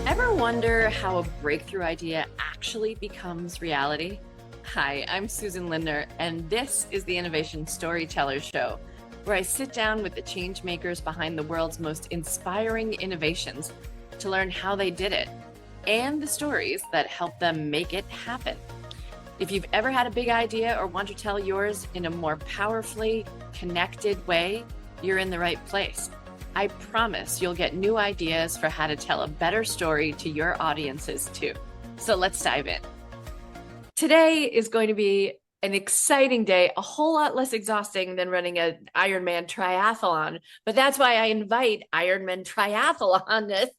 Ever wonder how a breakthrough idea actually becomes reality? Hi, I'm Susan Lindner, and this is the Innovation Storytellers Show, where I sit down with the change makers behind the world's most inspiring innovations to learn how they did it and the stories that help them make it happen. If you've ever had a big idea or want to tell yours in a more powerfully connected way, you're in the right place. I promise you'll get new ideas for how to tell a better story to your audiences too. So let's dive in. Today is going to be an exciting day, a whole lot less exhausting than running an Ironman triathlon. But that's why I invite Ironman triathlonists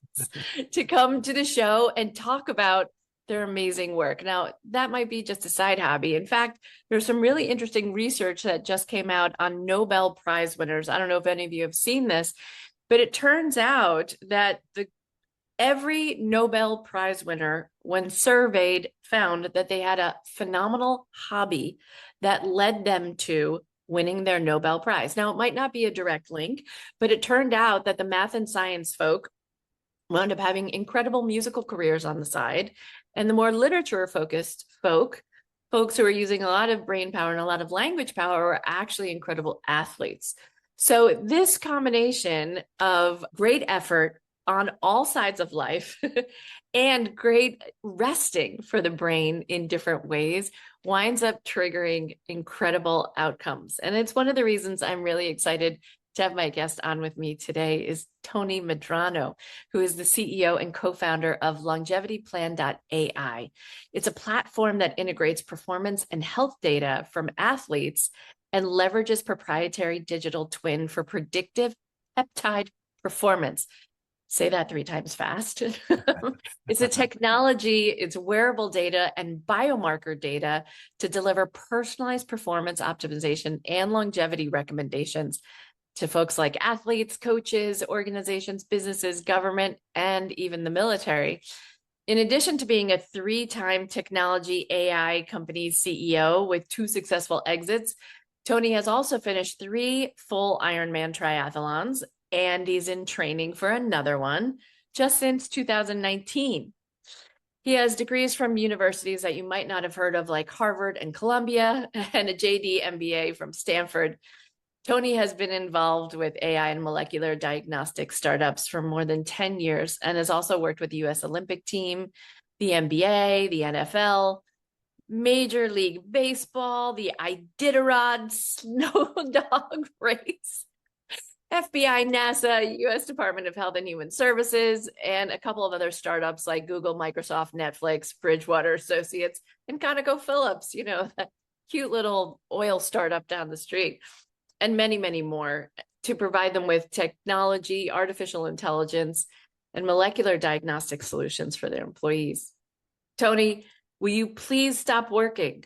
to come to the show and talk about their amazing work. Now, that might be just a side hobby. In fact, there's some really interesting research that just came out on Nobel Prize winners. I don't know if any of you have seen this, but it turns out that every Nobel Prize winner, when surveyed, found that they had a phenomenal hobby that led them to winning their Nobel Prize. Now, it might not be a direct link, but it turned out that the math and science folk wound up having incredible musical careers on the side. And the more literature-focused folks who are using a lot of brain power and a lot of language power, are actually incredible athletes. So this combination of great effort on all sides of life and great resting for the brain in different ways winds up triggering incredible outcomes. And it's one of the reasons I'm really excited to have my guest on with me today is Tony Medrano, who is the CEO and co-founder of LongevityPlan.AI. It's a platform that integrates performance and health data from athletes and leverages proprietary digital twin for predictive peptide performance. Say that 3 times fast. It's a technology, it's wearable data and biomarker data to deliver personalized performance optimization and longevity recommendations to folks like athletes, coaches, organizations, businesses, government, and even the military. In addition to being a 3-time technology AI company CEO with 2 successful exits, Tony has also finished 3 full Ironman triathlons, and he's in training for another one just since 2019. He has degrees from universities that you might not have heard of, like Harvard and Columbia, and a JD MBA from Stanford. Tony has been involved with AI and molecular diagnostic startups for more than 10 years and has also worked with the US Olympic team, the NBA, the NFL, Major League Baseball, the Iditarod Snow Dog Race, FBI, NASA, US Department of Health and Human Services, and a couple of other startups like Google, Microsoft, Netflix, Bridgewater Associates, and ConocoPhillips, that cute little oil startup down the street, and many, many more to provide them with technology, artificial intelligence, and molecular diagnostic solutions for their employees. Tony, will you please stop working?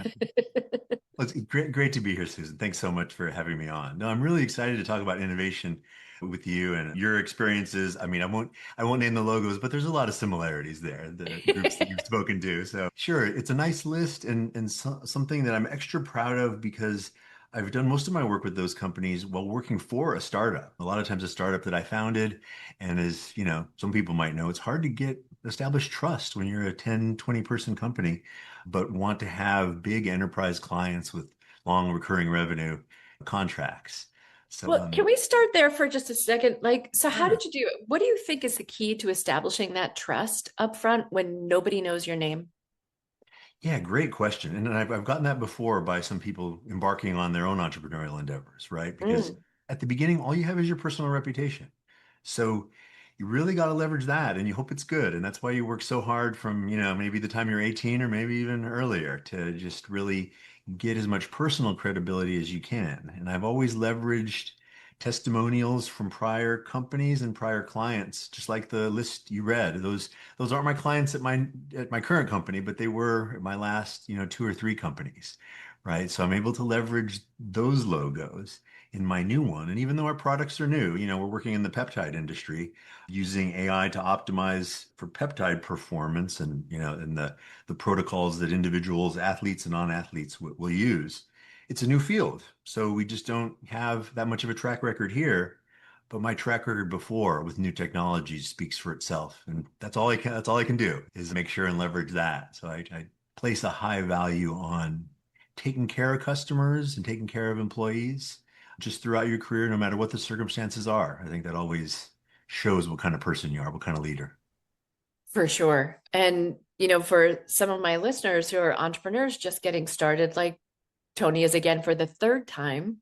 Well, it's great to be here, Susan. Thanks so much for having me on. No, I'm really excited to talk about innovation with you and your experiences. I mean, I won't name the logos, but there's a lot of similarities there, the groups that you've spoken to. So sure, it's a nice list and something that I'm extra proud of because I've done most of my work with those companies while working for a startup. A lot of times a startup that I founded, and as some people might know, it's hard to get established trust when you're a 10, 20 person company, but want to have big enterprise clients with long recurring revenue contracts. So, Well, can we start there for just a second? So how sure. did you do it? What do you think is the key to establishing that trust up front when nobody knows your name? Yeah, great question. And I've gotten that before by some people embarking on their own entrepreneurial endeavors, right? Because Mm. at the beginning, all you have is your personal reputation. So you really got to leverage that and you hope it's good. And that's why you work so hard from, maybe the time you're 18 or maybe even earlier to just really get as much personal credibility as you can. And I've always leveraged testimonials from prior companies and prior clients, just like the list you read. Those aren't my clients at my current company, but they were at my last, 2 or 3 companies, right? So I'm able to leverage those logos in my new one. And even though our products are new, we're working in the peptide industry using AI to optimize for peptide performance and, and the protocols that individuals, athletes and non-athletes will use. It's a new field. So we just don't have that much of a track record here. but my track record before with new technologies speaks for itself. And that's all I can do is make sure and leverage that. So I place a high value on taking care of customers and taking care of employees just throughout your career, no matter what the circumstances are. I think that always shows what kind of person you are, what kind of leader. For sure. And, for some of my listeners who are entrepreneurs just getting started, like Tony is again for the third time,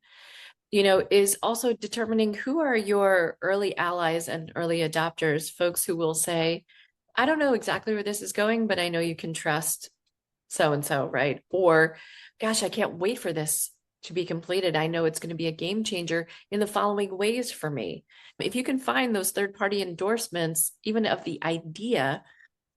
is also determining who are your early allies and early adopters, folks who will say, I don't know exactly where this is going, but I know you can trust so and so, right? Or, gosh, I can't wait for this to be completed. I know it's going to be a game changer in the following ways for me. If you can find those third party endorsements, even of the idea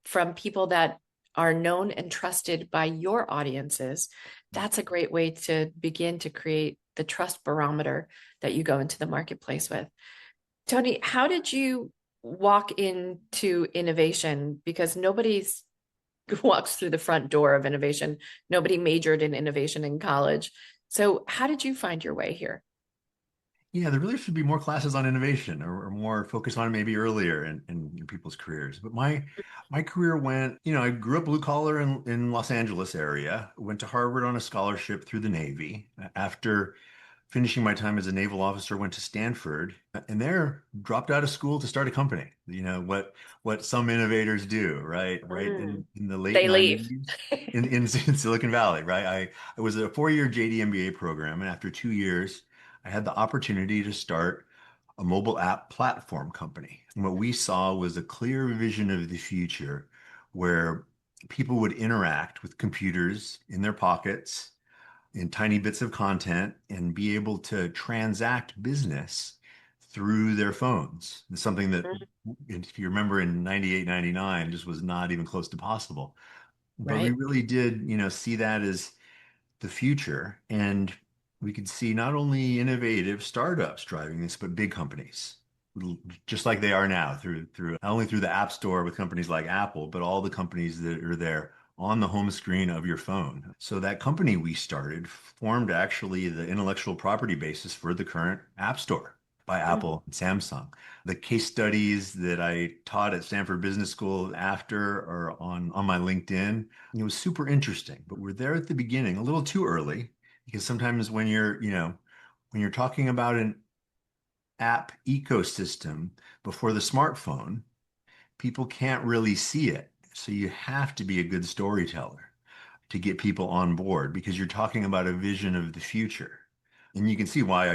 from people that are known and trusted by your audiences, that's a great way to begin to create the trust barometer that you go into the marketplace with. Tony, how did you walk into innovation? Because nobody's walks through the front door of innovation. Nobody majored in innovation in college. So how did you find your way here? Yeah, there really should be more classes on innovation or more focus on it maybe earlier in people's careers. But my career went, I grew up blue collar in Los Angeles area, went to Harvard on a scholarship through the Navy. After finishing my time as a naval officer, went to Stanford and there dropped out of school to start a company. What some innovators do, right? Right Mm, in the late they leave. 90s in Silicon Valley, right? I was a 4-year JD MBA program, and after 2 years, I had the opportunity to start a mobile app platform company. And what we saw was a clear vision of the future where people would interact with computers in their pockets in tiny bits of content and be able to transact business through their phones. It's something that, Mm, if you remember in 98, 99, just was not even close to possible. But we right. really did, see that as the future. And we could see not only innovative startups driving this, but big companies, just like they are now through not only through the App Store with companies like Apple, but all the companies that are there on the home screen of your phone. So that company we started formed actually the intellectual property basis for the current App Store by Mm, Apple and Samsung. The case studies that I taught at Stanford Business School after are on my LinkedIn. It was super interesting, but we're there at the beginning, a little too early, because sometimes when you're talking about an app ecosystem before the smartphone, people can't really see it. So you have to be a good storyteller to get people on board because you're talking about a vision of the future. And you can see why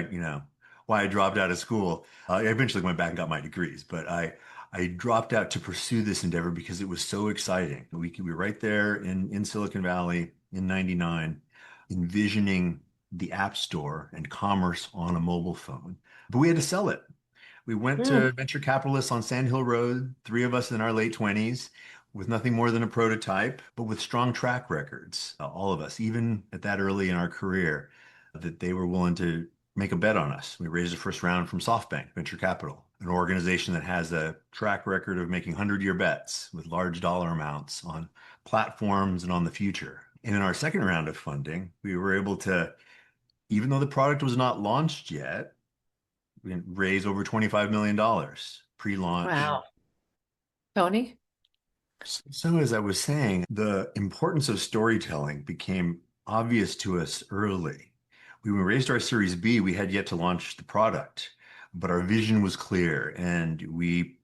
I dropped out of school. I eventually went back and got my degrees, but I dropped out to pursue this endeavor because it was so exciting. We were right there in Silicon Valley in 99, envisioning the App Store and commerce on a mobile phone. But we had to sell it. We went mm, to venture capitalists on Sand Hill Road, three of us in our late 20s, with nothing more than a prototype, but with strong track records, all of us, even at that early in our career, that they were willing to make a bet on us. We raised the first round from SoftBank Venture Capital, an organization that has a track record of making 100-year bets with large dollar amounts on platforms and on the future. And in our second round of funding, we were able to, even though the product was not launched yet, we raised over $25 million pre-launch. wow. Tony? So as I was saying, the importance of storytelling became obvious to us early. When we raised our Series B, we had yet to launch the product, but our vision was clear and we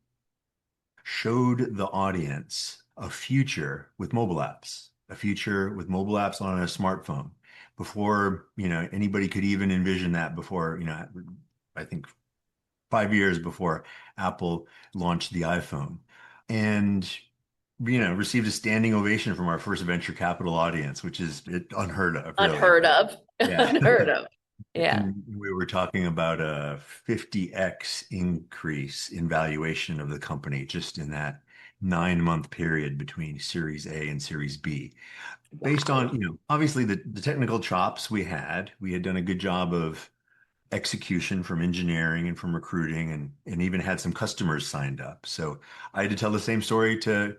showed the audience a future with mobile apps, a future with mobile apps on a smartphone before, anybody could even envision that before, I think 5 years before Apple launched the iPhone. And received a standing ovation from our first venture capital audience, which is unheard of, really. Unheard of. Yeah. Unheard of. Yeah. And we were talking about a 50x increase in valuation of the company just in that 9-month period between Series A and Series B. Based Wow. on, obviously the technical chops we had done a good job of execution from engineering and from recruiting and even had some customers signed up. So I had to tell the same story to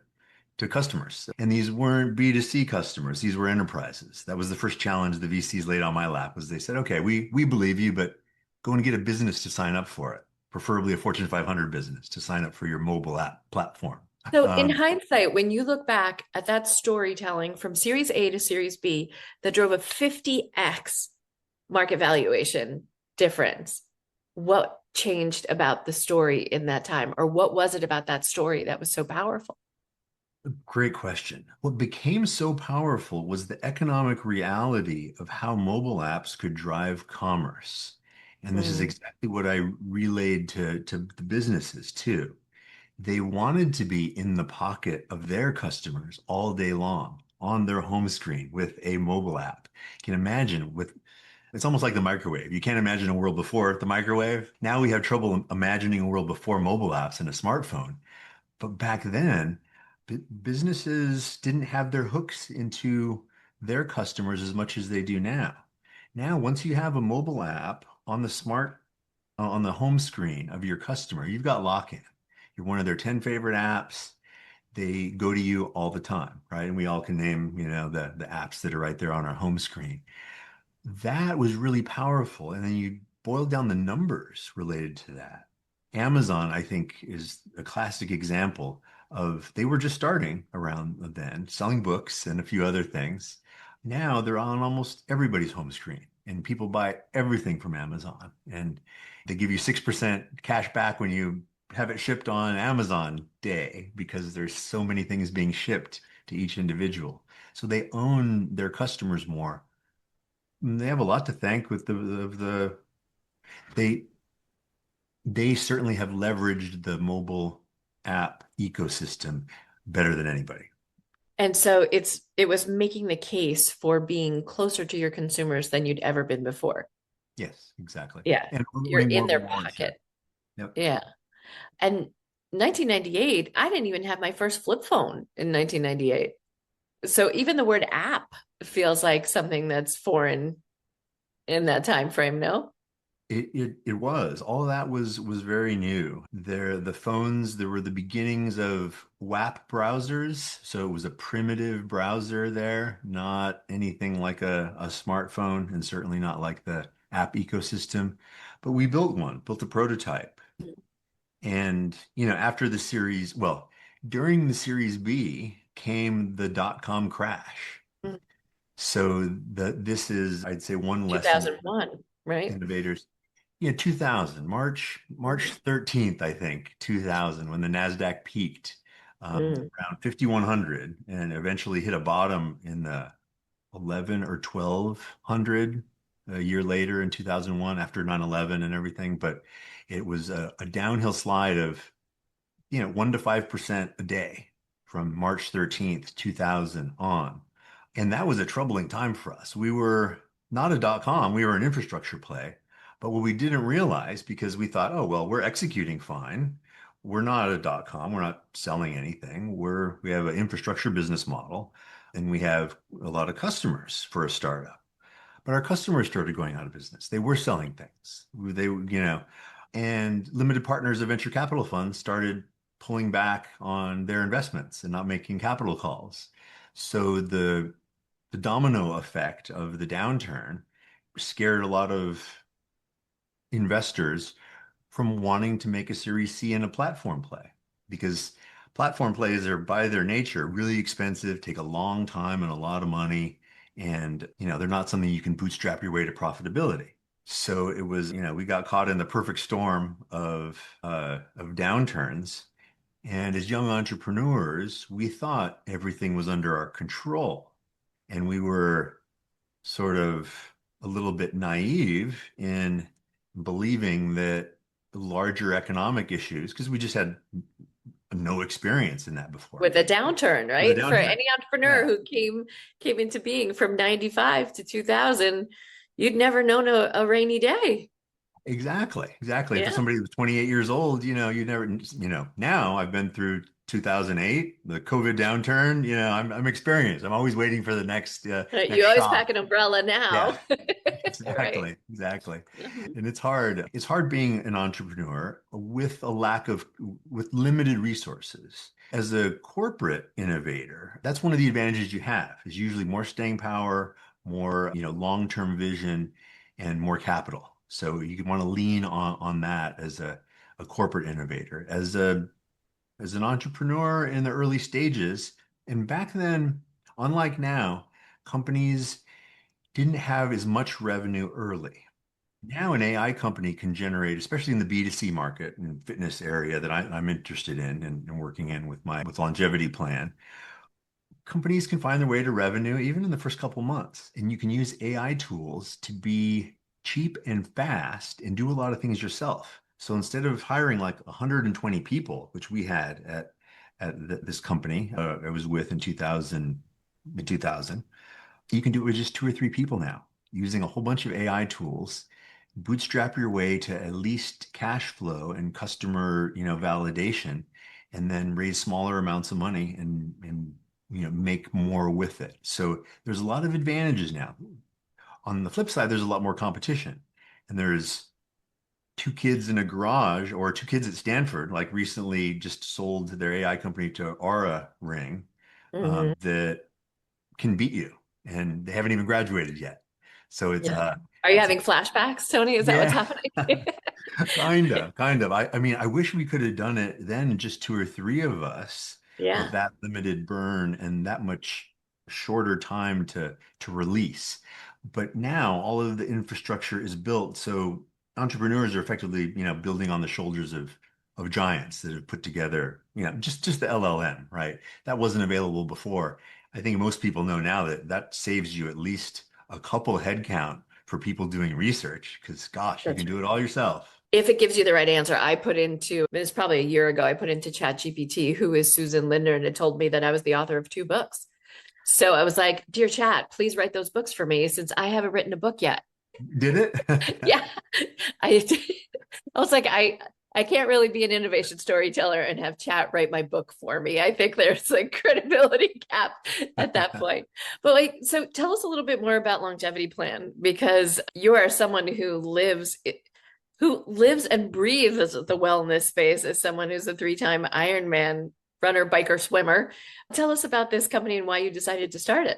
customers. And these weren't B2C customers, these were enterprises. That was the first challenge the VCs laid on my lap was they said, okay, we believe you, but go and get a business to sign up for it. preferably a Fortune 500 business, to sign up for your mobile app platform. So, in Um, hindsight, when you look back at that storytelling from Series A to Series B that drove a 50x market valuation difference, what changed about the story in that time? Or what was it about that story that was so powerful? Great question. What became so powerful was the economic reality of how mobile apps could drive commerce. And this is Mm, exactly what I relayed to the businesses too. They wanted to be in the pocket of their customers all day long on their home screen with a mobile app. You can imagine with it's almost like the microwave. You can't imagine a world before the microwave. Now we have trouble imagining a world before mobile apps and a smartphone. But back then, businesses didn't have their hooks into their customers as much as they do now. Now, once you have a mobile app on the on the home screen of your customer, you've got lock-in. You're one of their 10 favorite apps. They go to you all the time, right? And we all can name, the apps that are right there on our home screen. That was really powerful. And then you boil down the numbers related to that. Amazon, I think, is a classic example of they were just starting around then, selling books and a few other things. Now they're on almost everybody's home screen, and people buy everything from Amazon. And they give you 6% cash back when you have it shipped on Amazon Day because there's so many things being shipped to each individual. So they own their customers more. They have a lot to thank with they they certainly have leveraged the mobile app ecosystem better than anybody. and so it was making the case for being closer to your consumers than you'd ever been before. Yes, exactly. Yeah, And you're earning in more their rewards there. pocket. Yep. Yeah. And 1998, I didn't even have my first flip phone in 1998. So even the word app feels like something that's foreign in that time frame, no? It was. All of that was very new. The phones, there were the beginnings of WAP browsers. So it was a primitive browser there, not anything like a smartphone, and certainly not like the app ecosystem. But we built one, built a prototype. And, after the series, well, during the Series B came the dot-com crash. Mm, So this is, I'd say, one lesson for 2001, right? innovators. Yeah, 2000, March Mm, 13th, I think, 2000, when the Nasdaq peaked mm. around 5,100 and eventually hit a bottom in the 11 or 1200 a year later in 2001 after 9/11 and everything. But it was a downhill slide of 1 to 5% a day from March 13th, 2000 on. And that was a troubling time for us. We were not a dot-com, we were an infrastructure play. But what we didn't realize, because we thought, oh, well, we're executing fine. We're not a dot-com, we're not selling anything. We have an infrastructure business model, and we have a lot of customers for a startup. But our customers started going out of business. They were selling things. And limited partners of venture capital funds started pulling back on their investments and not making capital calls. So the domino effect of the downturn scared a lot of investors from wanting to make a Series C in a platform play, because platform plays are by their nature really expensive, take a long time and a lot of money, and they're not something you can bootstrap your way to profitability. So it was, we got caught in the perfect storm of downturns. And as young entrepreneurs, we thought everything was under our control. And we were sort of a little bit naive in believing that larger economic issues, because we just had no experience in that before. With a downturn, With a right? For downturn. any entrepreneur Yeah. who came into being from 95 to 2000, you'd never known a rainy day. Exactly. Exactly. For Yeah. somebody who's 28 years old, you never, now I've been through 2008, the COVID downturn, I'm experienced. I'm always waiting for the You next always pack shock. an umbrella Yeah. now. Right. Exactly, exactly. Mhm. And it's hard. It's hard being an entrepreneur with limited resources. As a corporate innovator, that's one of the advantages you have is usually more staying power, more, long-term vision, and more capital. So you want to lean on that as a corporate innovator, as an entrepreneur in the early stages. And back then, unlike now, companies didn't have as much revenue early. Now, an AI company can generate, especially in the B2C market and fitness area that I'm interested in and working in with my with Longevity Plan. Companies can find their way to revenue even in the first couple months. And you can use AI tools to be cheap and fast and do a lot of things yourself. So instead of hiring like 120 people, which we had at this company I was with in 2000, you can do it with just two or three people now using a whole bunch of AI tools. Bootstrap your way to at least cash flow and customer, validation, and then raise smaller amounts of money and make more with it. So there's a lot of advantages now. On the flip side, there's a lot more competition. And there's two kids in a garage or two kids at Stanford, like recently just sold their AI company to Aura Ring, Hmm. that can beat you, and they haven't even graduated yet. So Yeah. Are you it's having flashbacks, Tony? Is that what's yeah, happening? kind of. I mean, I wish we could have done it then, just two or three of us with Yeah. that limited burn and that much shorter time to release. But now all of the infrastructure is built, so entrepreneurs are effectively, building on the shoulders of giants that have put together, just the LLM, right? That wasn't available before. I think most people know now that that saves you at least a couple headcount for people doing research, because gosh, you can That's do right. it all yourself. If it gives you the right answer, I put into, it's probably a year ago, I put into ChatGPT, who is Susan Linder, and it told me that I was the author of two books. So I was like, dear chat, please write those books for me since I haven't written a book yet. Did it? Yeah. I I was like, I can't really be an innovation storyteller and have chat write my book for me. I think there's a credibility gap at that point. But like, so tell us a little bit more about Longevity Plan, because you are someone who lives and breathes the wellness space as someone who's a three-time Ironman runner, biker, swimmer. Tell us about this company and why you decided to start it.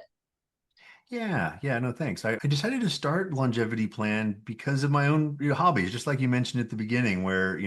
Yeah, yeah, no, thanks. I decided to start Longevity Plan because of my own, hobbies, just like you mentioned at the beginning, where,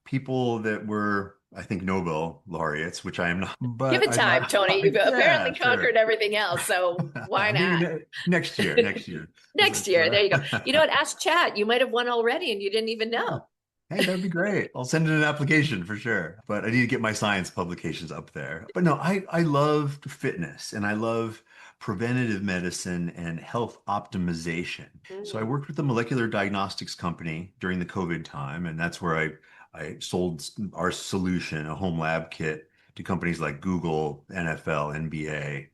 people that were, I think, Nobel laureates, which I am not, Give but it I'm not time, a Tony. hobby. You've apparently Yeah, conquered sure. everything else, so why Maybe not? next year. Next Let's, year, there you go. You know what? Ask chat. You might have won already and you didn't even yeah. know. Hey, that'd be great. I'll send in an application for sure. But I need to get my science publications up there. But no, I love fitness and I love preventative medicine and health optimization. So I Mm, worked with a molecular diagnostics company during the COVID time, and that's where I sold our solution, a home lab kit, to companies like Google, NFL, NBA,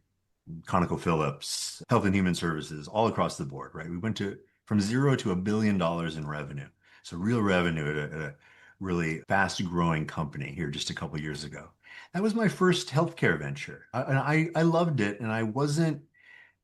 ConocoPhillips, Health and Human Services, all across the board, right? We went to from zero to $1 billion in revenue. So real revenue at a really fast growing company here just a couple of years ago. That was my first healthcare venture. And I loved it. And I wasn't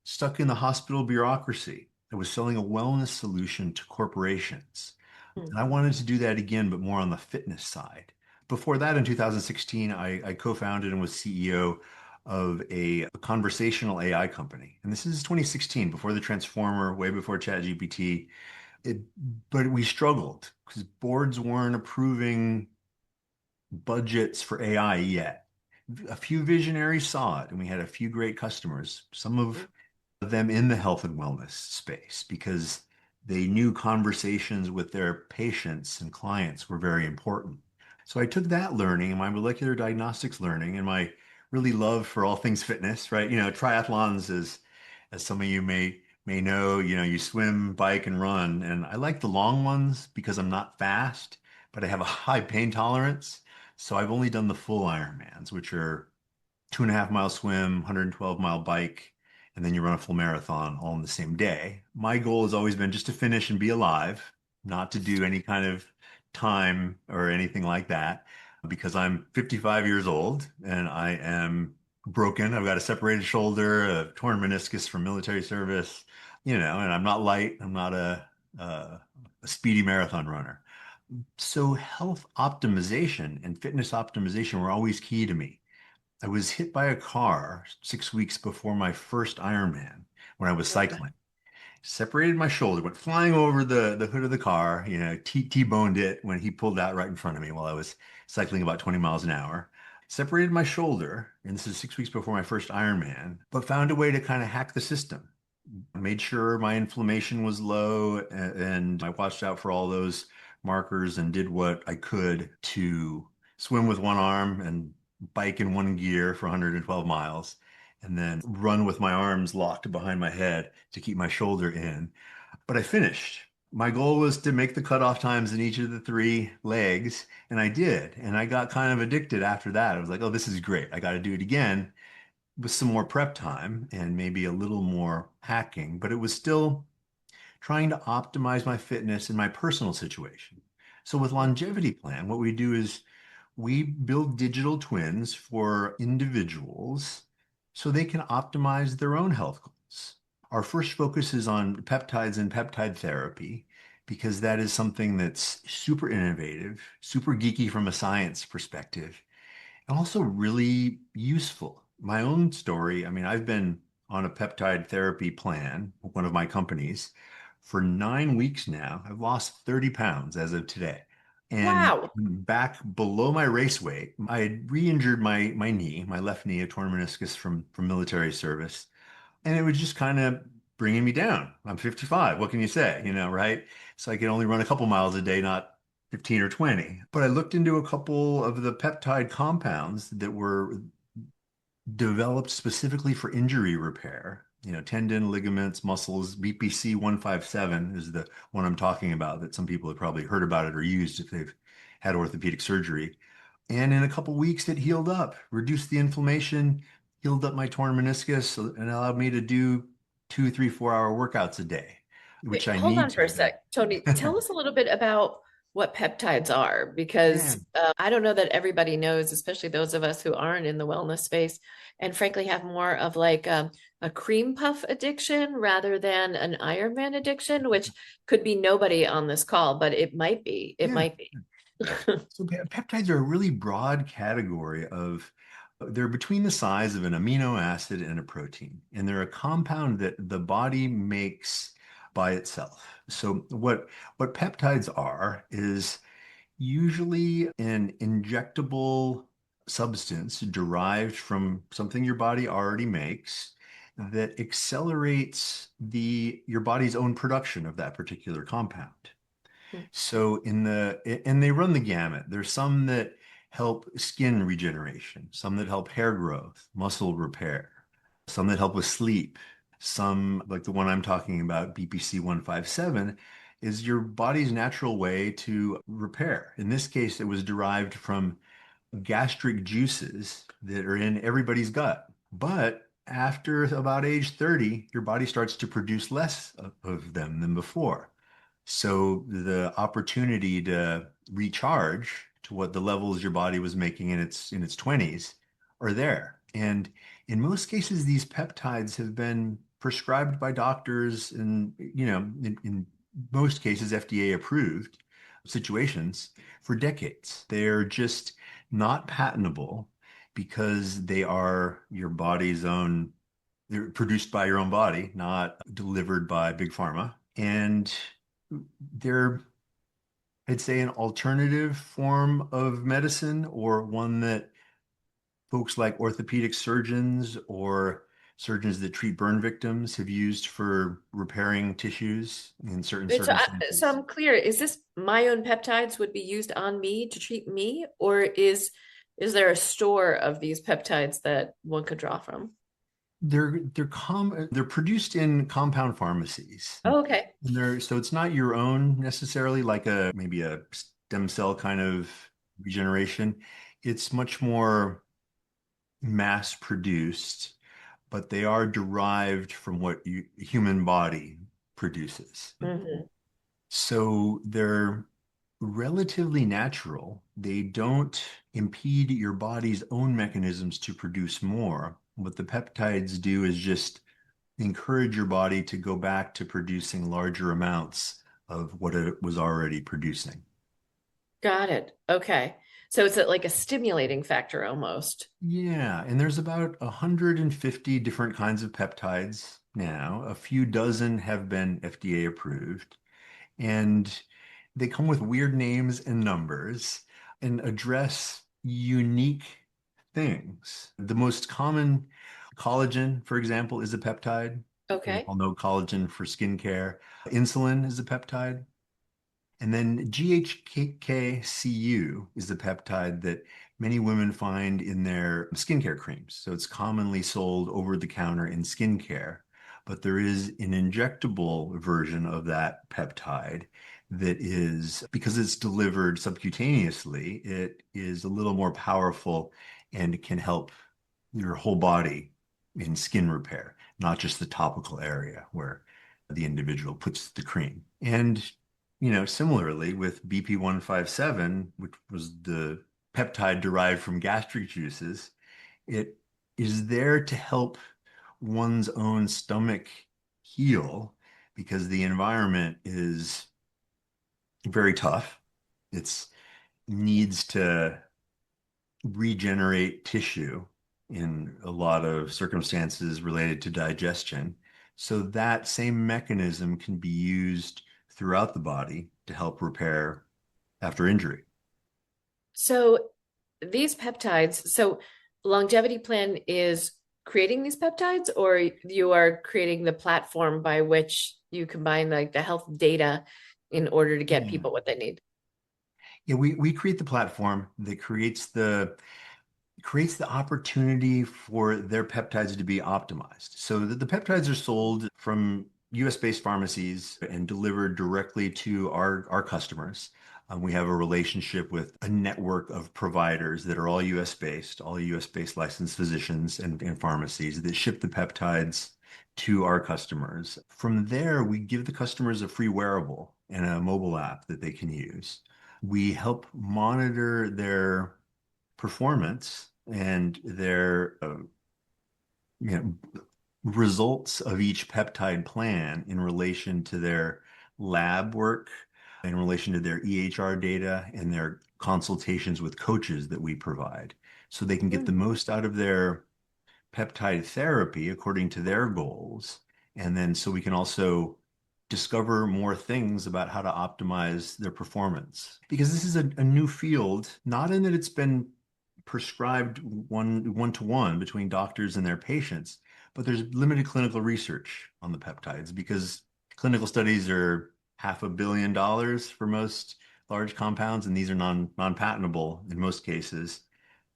stuck in the hospital bureaucracy. I was selling a wellness solution to corporations. And I mhm, wanted to do that again, but more on the fitness side. Before that, in 2016, I co-founded and was CEO of a conversational AI company. And this is 2016, before the Transformer, way before ChatGPT. It, but we struggled because boards weren't approving budgets for AI yet. A few visionaries saw it, and we had a few great customers. Some of them in the health and wellness space because they knew conversations with their patients and clients were very important. So I took that learning and my molecular diagnostics learning and my really love for all things fitness, right? Triathlons as some of you may know, you swim, bike, and run. And I like the long ones because I'm not fast, but I have a high pain tolerance. So I've only done the full Ironmans, which are 2.5 mile swim, 112-mile bike, and then you run a full marathon all in the same day. My goal has always been just to finish and be alive, not to do any kind of time or anything like that, because I'm 55 years old and I am broken. I've got a separated shoulder, a torn meniscus from military service, and I'm not light. I'm not a speedy marathon runner. So health optimization and fitness optimization were always key to me. I was hit by a car 6 weeks before my first Ironman when I was okay. cycling. separated my shoulder, went flying over the hood of the car, T-boned it when he pulled out right in front of me while I was cycling about 20 miles an hour. Separated my shoulder, and this is 6 weeks before my first Ironman, but found a way to kind of hack the system. Made sure my inflammation was low, and I watched out for all those markers and did what I could to swim with one arm and bike in one gear for 112 miles, and then run with my arms locked behind my head to keep my shoulder in. But I finished. My goal was to make the cutoff times in each of the three legs, and I did. And I got kind of addicted after that. I was like, oh, this is great. I got to do it again with some more prep time and maybe a little more hacking, but it was still trying to optimize my fitness in my personal situation. So with Longevity Plan, what we do is we build digital twins for individuals so they can optimize their own health goals. Our first focus is on peptides and peptide therapy because that is something that's super innovative, super geeky from a science perspective, and also really useful. My own story, I mean, I've been on a peptide therapy plan, one of my companies, for 9 weeks now. I've lost 30 pounds as of today. And Wow. back below my race weight, I had re-injured my knee, my left knee, a torn meniscus from military service. And it was just kind of bringing me down. I'm 55. What can you say? Right? So I can only run a couple miles a day, not 15 or 20. But I looked into a couple of the peptide compounds that were developed specifically for injury repair. Tendon, ligaments, muscles. BPC 157 is the one I'm talking about that some people have probably heard about it or used if they've had orthopedic surgery. And in a couple weeks, it healed up, reduced the inflammation, healed up my torn meniscus, and allowed me to do 2, 3, 4 hour workouts a day, which Wait, I hold need on for a to. sec. Tony, tell us a little bit about what peptides are, Yeah. because I don't know that everybody knows, especially those of us who aren't in the wellness space and frankly have more of like a cream puff addiction rather than an Ironman addiction, which could be nobody on this call, but it might be. It Yeah. might be. So peptides are a really broad category of, they're between the size of an amino acid and a protein, and they're a compound that the body makes by itself. So what peptides are is usually an injectable substance derived from something your body already makes that accelerates your body's own production of that particular compound. So and they run the gamut. There's some that help skin regeneration, some that help hair growth, muscle repair, some that help with sleep. Some, like the one I'm talking about, BPC 157, is your body's natural way to repair. In this case, it was derived from gastric juices that are in everybody's gut. But after about age 30, your body starts to produce less of them than before. So the opportunity to recharge to what the levels your body was making in its 20s are there. And in most cases, these peptides have been prescribed by doctors and, in most cases, FDA approved situations for decades. They're just not patentable because they are your body's own, they're produced by your own body, not delivered by big pharma. And they're, I'd say, an alternative form of medicine, or one that folks like orthopedic surgeons or surgeons that treat burn victims have used for repairing tissues in certain Wait, so circumstances. I'm clear. Is this my own peptides would be used on me to treat me, or is there a store of these peptides that one could draw from? They're produced in compound pharmacies. Oh, okay. So it's not your own necessarily, like a maybe a stem cell kind of regeneration. It's much more mass produced, but they are derived from what human body produces. Hmm. So they're relatively natural. They don't impede your body's own mechanisms to produce more. What the peptides do is just encourage your body to go back to producing larger amounts of what it was already producing. Got it. Okay. So it's like a stimulating factor almost. Yeah, and there's about 150 different kinds of peptides now. A few dozen have been FDA approved, and they come with weird names and numbers and address unique things. The most common collagen, for example, is a peptide. We Okay. all know collagen for skincare. Insulin is a peptide. And then GHKCU is the peptide that many women find in their skincare creams. So it's commonly sold over the counter in skincare. But there is an injectable version of that peptide that is, because it's delivered subcutaneously, it is a little more powerful and can help your whole body in skin repair, not just the topical area where the individual puts the cream. And similarly with BP157, which was the peptide derived from gastric juices, it is there to help one's own stomach heal because the environment is very tough. It needs to regenerate tissue in a lot of circumstances related to digestion. So that same mechanism can be used throughout the body to help repair after injury. So these peptides, so Longevity Plan is creating these peptides, or you are creating the platform by which you combine like the health data in order to get Yeah. people what they need. Yeah, we create the platform that creates the opportunity for their peptides to be optimized. So that the peptides are sold from US-based pharmacies and delivered directly to our customers. We have a relationship with a network of providers that are all US-based, all US-based licensed physicians and pharmacies that ship the peptides to our customers. From there, we give the customers a free wearable and a mobile app that they can use. We help monitor their performance and their you know, results of each peptide plan in relation to their lab work, in relation to their EHR data, and their consultations with coaches that we provide. So they can get the Hmm. most out of their peptide therapy according to their goals. And then so we can also discover more things about how to optimize their performance. Because this is a new field, not in that it's been prescribed one to one between doctors and their patients, but there's limited clinical research on the peptides because clinical studies are $500 million for most large compounds, and these are non-patentable in most cases.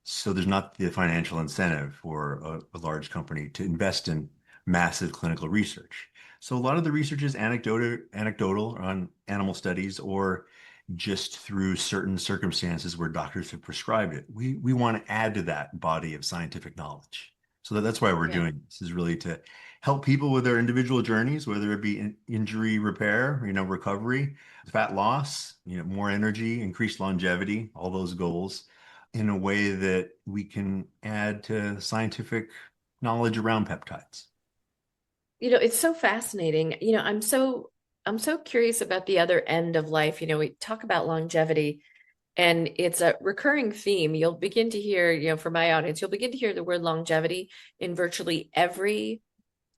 So there's not the financial incentive for a large company to invest in massive clinical research. So a lot of the research is anecdotal on animal studies or just through certain circumstances where doctors have prescribed it. We want to add to that body of scientific knowledge. So that's why we're Yeah. doing this is really to help people with their individual journeys, whether it be injury repair, recovery, fat loss, more energy, increased longevity, all those goals in a way that we can add to scientific knowledge around peptides. It's so fascinating. I'm so curious about the other end of life. We talk about longevity and it's a recurring theme. You'll begin to hear, for my audience, you'll begin to hear the word longevity in virtually every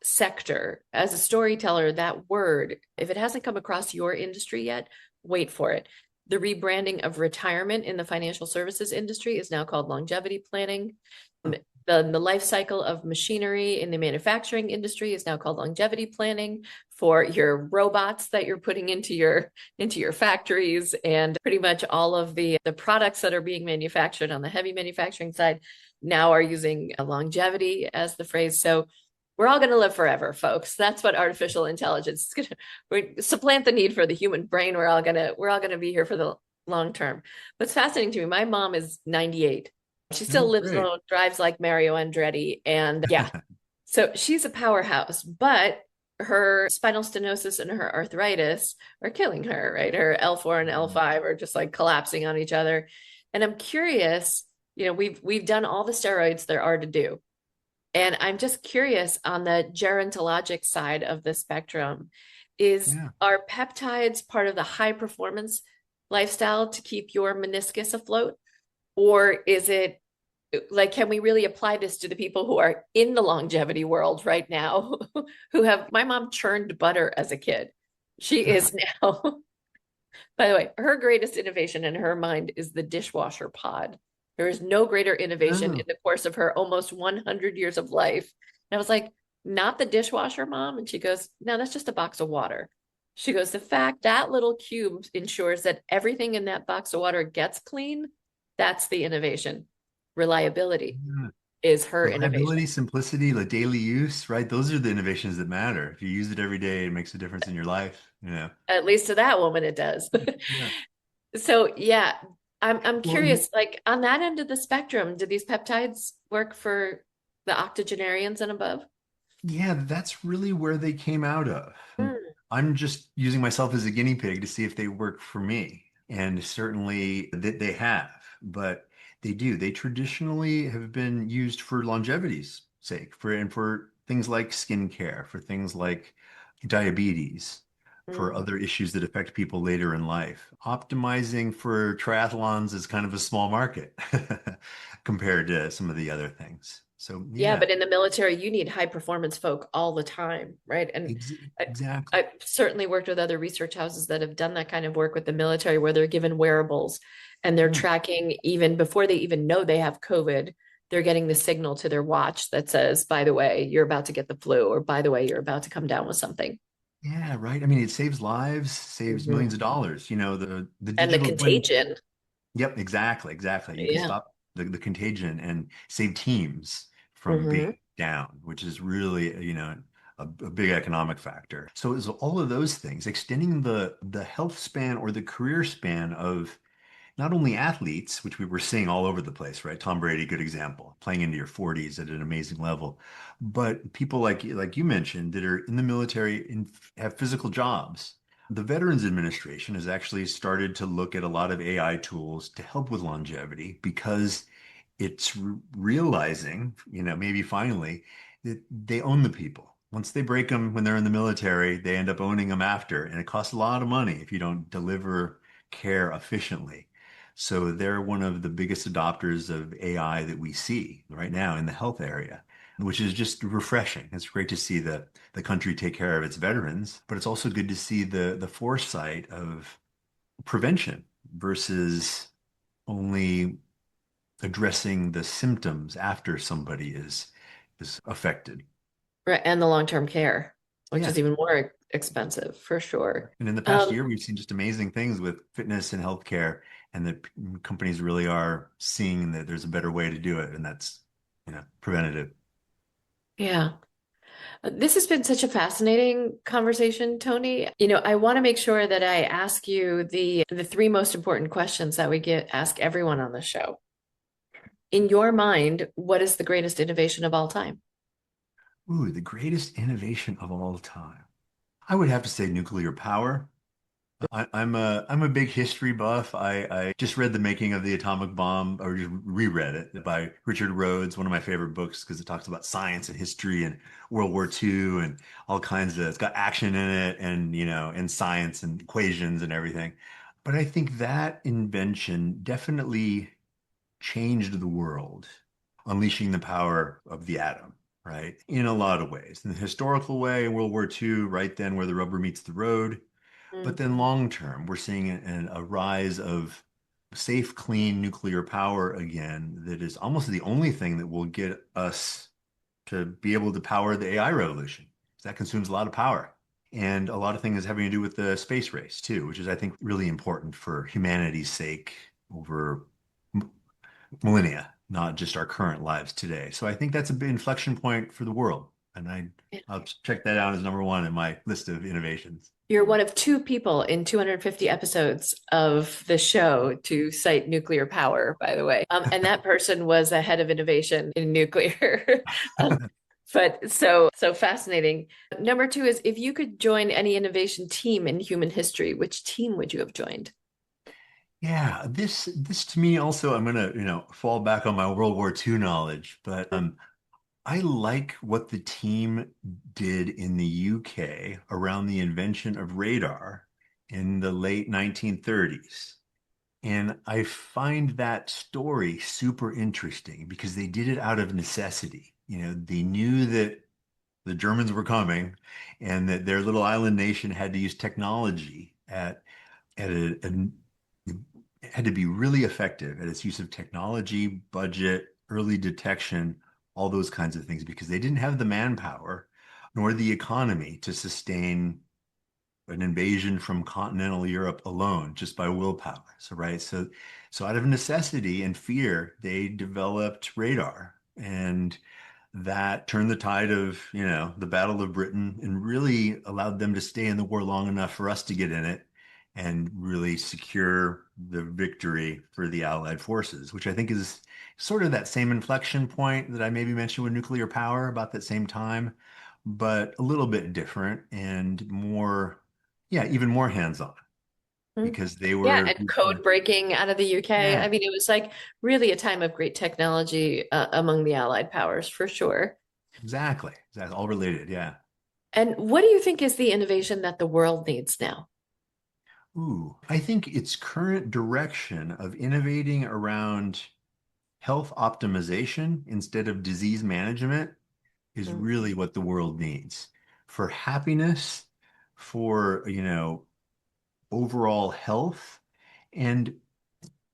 sector. As a storyteller, that word, if it hasn't come across your industry yet, wait for it. The rebranding of retirement in the financial services industry is now called longevity planning. The life cycle of machinery in the manufacturing industry is now called longevity planning for your robots that you're putting into your factories, and pretty much all of the products that are being manufactured on the heavy manufacturing side now are using longevity as the phrase. So we're all going to live forever, folks. That's what artificial intelligence is going to supplant the need for the human brain. We're all going to be here for the long term. What's fascinating to me, my mom is 98. She still Oh, lives great. alone, drives like Mario Andretti, and yeah. So she's a powerhouse, but her spinal stenosis and her arthritis are killing her, right? Her L4 and L5 are just like collapsing on each other. And I'm curious, we've done all the steroids there are to do. And I'm just curious on the gerontologic side of the spectrum, Yeah. are peptides part of the high performance lifestyle to keep your meniscus afloat? Or is it like, can we really apply this to the people who are in the longevity world right now who have, my mom churned butter as a kid. She is now, by the way, her greatest innovation in her mind is the dishwasher pod. There is no greater innovation in Oh, the course of her almost 100 years of life. And I was like, not the dishwasher, mom. And she goes, no, that's just a box of water. She goes, the fact that little cube ensures that everything in that box of water gets clean, that's the innovation. Reliability yeah. is her innovation. Reliability, simplicity, like daily use, right? Those are the innovations that matter. If you use it every day, it makes a difference in your life, you know. At least to that woman, it does. Yeah. So yeah, I'm Well, curious, like on that end of the spectrum, do these peptides work for the octogenarians and above? yeah, that's really where they came out of. Hmm. I'm just using myself as a guinea pig to see if they work for me. And certainly that they have, but they do. They traditionally have been used for longevity's sake, for things like skincare, for things like diabetes, for Mm. other issues that affect people later in life. Optimizing for triathlons is kind of a small market compared to some of the other things. So Yeah, yeah, but in the military, you need high performance folk all the time, right? And ex I, exactly. I've certainly worked with other research houses that have done that kind of work with the military where they're given wearables and they're Hmm. tracking even before they even know they have COVID. They're getting the signal to their watch that says, by the way, you're about to get the flu, or by the way, you're about to come down with something. Yeah, right. I mean, it saves lives, saves Mhm. millions of dollars. You know, the And the digital twin. contagion. Yep, exactly, exactly. You can Yeah. stop the contagion and save teams from Hmm. being down, which is really, a big economic factor. So it's all of those things, extending the health span or the career span of not only athletes, which we were seeing all over the place, right? Tom Brady, good example, playing into your 40s at an amazing level, but people like you mentioned that are in the military and have physical jobs. The Veterans Administration has actually started to look at a lot of AI tools to help with longevity because it's realizing, maybe finally, that they own the people. Once they break them when they're in the military, they end up owning them after, and it costs a lot of money if you don't deliver care efficiently. So they're one of the biggest adopters of AI that we see right now in the health area, which is just refreshing. It's great to see the country take care of its veterans, but it's also good to see the foresight of prevention versus only addressing the symptoms after somebody is affected. Right. And the long-term care, which Yeah. is even more expensive for sure. And in the past Um, year, we've seen just amazing things with fitness and healthcare, and that companies really are seeing that there's a better way to do it, and that's, preventative. yeah. This has been such a fascinating conversation, Tony. I want to make sure that I ask you the three most important questions that we get ask everyone on the show. In your mind, what is the greatest innovation of all time? Ooh, the greatest innovation of all time. I would have to say nuclear power. I'm a big history buff. I just read The Making of the Atomic Bomb, or just reread it by Richard Rhodes, one of my favorite books because it talks about science and history and World War II and all kinds of. It's got action in it and and science and equations and everything. But I think that invention definitely changed the world, unleashing the power of the atom, right? In a lot of ways. In the historical way, in World War II, right then where the rubber meets the road. But Mm. then long term, we're seeing a rise of safe, clean nuclear power again that is almost the only thing that will get us to be able to power the AI revolution. That consumes a lot of power. And a lot of things having to do with the space race too, which is, I think, really important for humanity's sake over millennia, not just our current lives today. So I think that's a big inflection point for the world. And I'll check that out as number one in my list of innovations. You're one of two people in 250 episodes of the show to cite nuclear power, by the way. And that person was a head of innovation in nuclear. Um, but so fascinating. Number two is if you could join any innovation team in human history, which team would you have joined? Yeah, this to me also, I'm gonna, fall back on my World War II knowledge, but I like what the team did in the UK around the invention of radar in the late 1930s. And I find that story super interesting because they did it out of necessity. They knew that the Germans were coming and that their little island nation had to use technology it had to be really effective at its use of technology, budget, early detection, all those kinds of things, because they didn't have the manpower nor the economy to sustain an invasion from continental Europe alone just by willpower. So out of necessity and fear, they developed radar, and that turned the tide of, the Battle of Britain and really allowed them to stay in the war long enough for us to get in it and really secure the victory for the Allied forces, which I think is sort of that same inflection point that I maybe mentioned with nuclear power about that same time, but a little bit different and more, yeah, even more hands-on Mm. because they Yeah, were, and code breaking out of the UK. yeah, I mean, it was like really a time of great technology among the Allied powers for sure. exactly. That's all related. Yeah. And what do you think is the innovation that the world needs now? Ooh, I think its current direction of innovating around health optimization instead of disease management is Mm. really what the world needs for happiness, for, overall health, and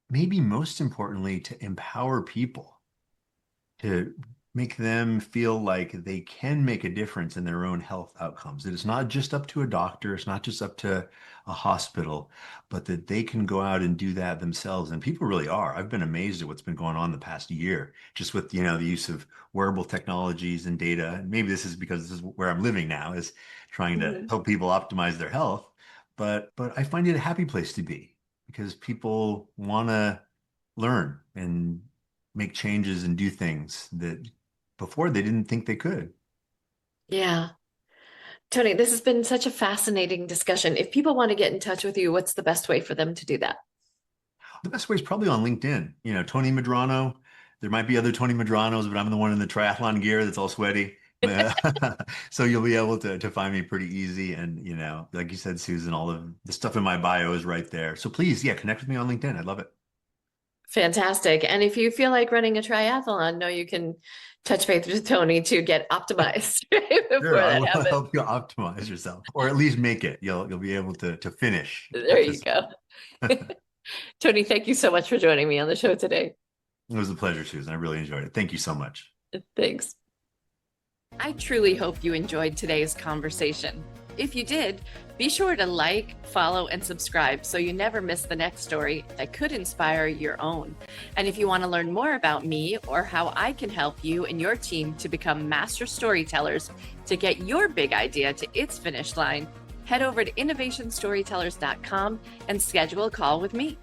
maybe most importantly, to empower people, to make them feel like they can make a difference in their own health outcomes. That it's not just up to a doctor, it's not just up to a hospital, but that they can go out and do that themselves. And people really are. I've been amazed at what's been going on the past year, just with, the use of wearable technologies and data. And maybe this is because this is where I'm living now, is trying to Mhm. help people optimize their health. But I find it a happy place to be because people want to learn and make changes and do things that before they didn't think they could. Yeah. Tony, this has been such a fascinating discussion. If people want to get in touch with you, what's the best way for them to do that? The best way is probably on LinkedIn. Tony Medrano. There might be other Tony Medranos, but I'm the one in the triathlon gear that's all sweaty. So you'll be able to find me pretty easy. And, like you said, Susan, all of the stuff in my bio is right there. So please, yeah, connect with me on LinkedIn. I'd love it. Fantastic. And if you feel like running a triathlon, know you can touch base with Tony to get optimized right before Sure, I that will happens. help you optimize yourself, or at least make it. You'll be able to finish There after. you go. Tony, thank you so much for joining me on the show today. It was a pleasure, Susan. I really enjoyed it. Thank you so much. Thanks. I truly hope you enjoyed today's conversation. If you did, be sure to like, follow, and subscribe so you never miss the next story that could inspire your own. And if you want to learn more about me or how I can help you and your team to become master storytellers to get your big idea to its finish line, head over to innovationstorytellers.com and schedule a call with me.